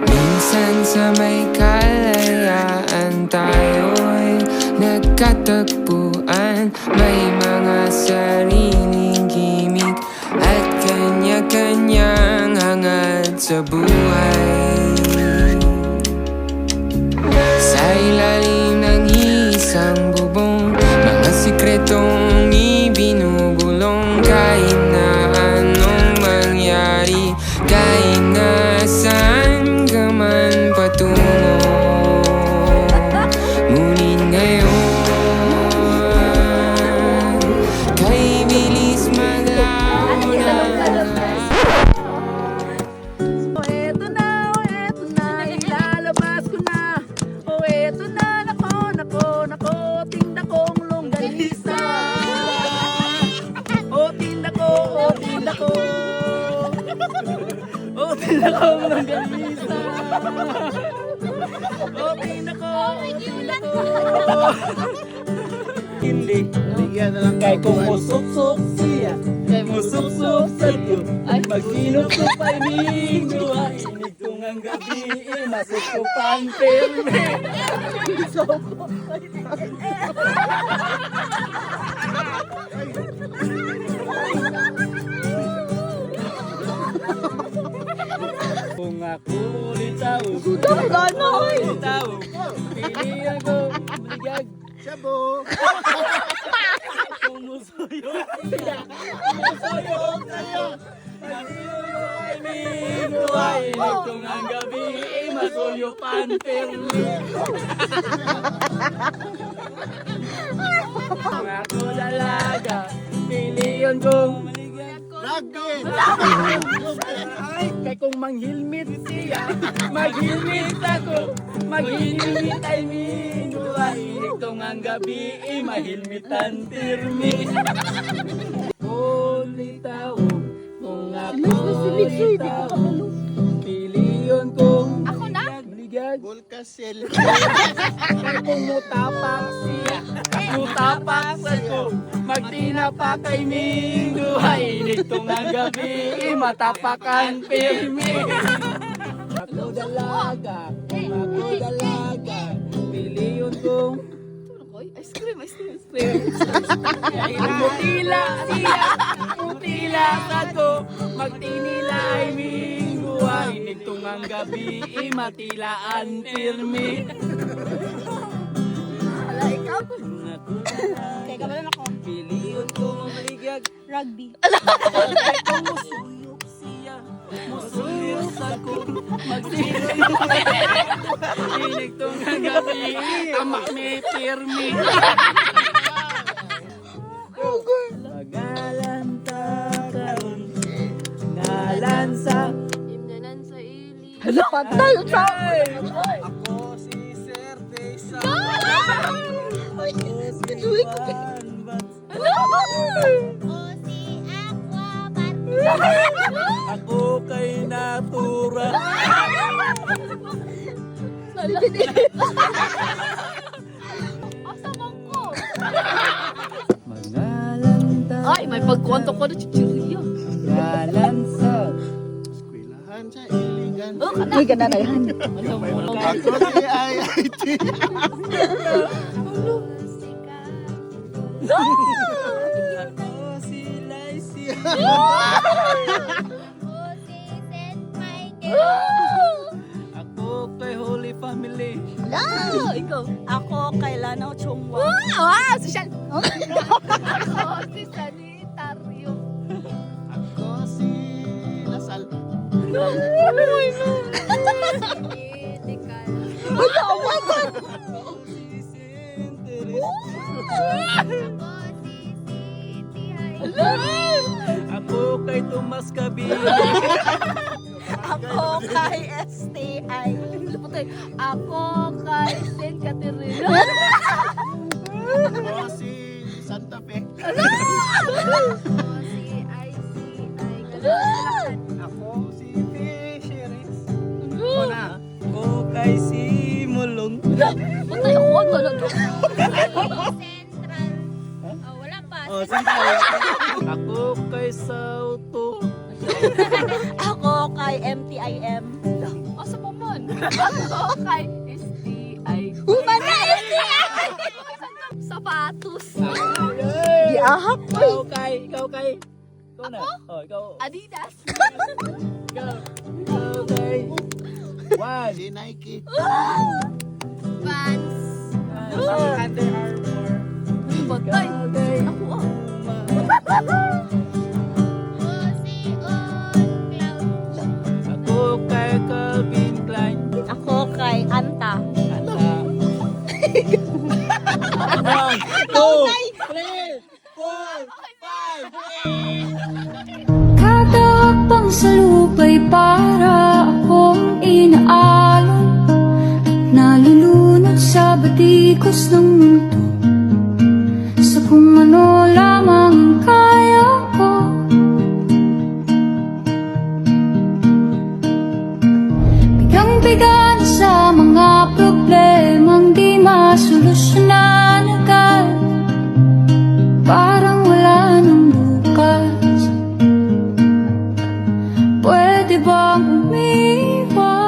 Minsan sa may kalayaan tayo'y nagkatagpuan. May mga sariling gimik at kanya-kanyang hangad sa buhay. Sa ilalim ng isang bubong, mga sikretong ibinubulong. Kahit na anong mangyari, kahit na saan ka man patungo, ngunit ngayon kay bilis maglaho na. Eto na, ilalabas ko na. Eto na, nako, tinda kong longganisa. Tinda ko. Tinda kong longganisa. Tinda ko. Hindi, bigyan na lang kay kung musok-sok siya. Kay musok-sok sa iyo. Ay mag-inup-sup ay minggo. Ay inig kong ang gabi. Masok ko pang pirme. Kung ako litaw, litaw, pilihan ko, maligag, sabo. Kung musuyo siya, sa'yo. Pag-iuyo ay minggo, ay inig kong ang gabi, masuyo pantirmi. Kung ako dalaga, pilihan kong rugby. Kay kung manghilmit siya, maghilmit ako. Maghilmit ay minggo, ay inig kong ang gabi, mahilmitan tirmi. Litaw, kung ako litaw, piliyon kong maligag, Volcasel. Kay kung mutapak siya, mutapak ako, magtinapa kay minggo, ay inig kong ang gabi, matapakan pirmi. Ako dalaga, piliyon kong ice cream. Mutila ako, magtinila ay minggo, ay inig kong ang gabi, matilaan pirmi. Ala, ikaw? Kaya ka ba lang ako? Piliyon kong maligag, Rugby. kay kung musuyok siya, musuyok ako, magtinila. Inig kong ang gabi, amak may pirmi. Magalanta karon, nalansa. Imdanan sa ili. Hala, patay! Ako si Sir Tesa. Ako si Juan Bats. Ako kay Natura. Asa man ko? Magalanta. Ay, may pagkwento ko na chichirya. Nalansa. Eskwelahan sa Iligan. Oh, kana. Uy, ganda na yan. Alam mo lang. Ako si IIT. Ako si Lycia. Ako kay Holy Family. Ikaw. Ako kay Lanao Chungwa. Social. Si sanitaryo. Ako si Lasal. Medical. Oh my God! Ako si Saint Teresa. Ako kay Tomas Cabini. Ako kay STI. Ako kay St. Caterina. Ako si Santa Fe. Si ICI. Ako si Fisheries. Ako kay Simulong. Patay ako ang talaga. Wala pa. Oh, sige. Ako kay Sauto. Ako kay MTIM. Asa pa ba? Ako kay STI. Mana STI! Sapatos. Giahak ko. Ikaw kay. Ikaw na. Oh, ikaw. Adidas. Ikaw kay. One. Si Nike. Vans. Under Armour. Patay. Ikaw kay. Ako ah. Ako kay Calvin Klein. Ako kay Anta. One, two, three, four, five, Kada hakbang sa lupa'y para akong inaalon Nalulunod sa batikos ng mundo Sa kung ano lamang ang kaya ko Bigang-biga na sa mga problemang di masolusyonan agad Parang wala nang bukas Pwede bang umiwas?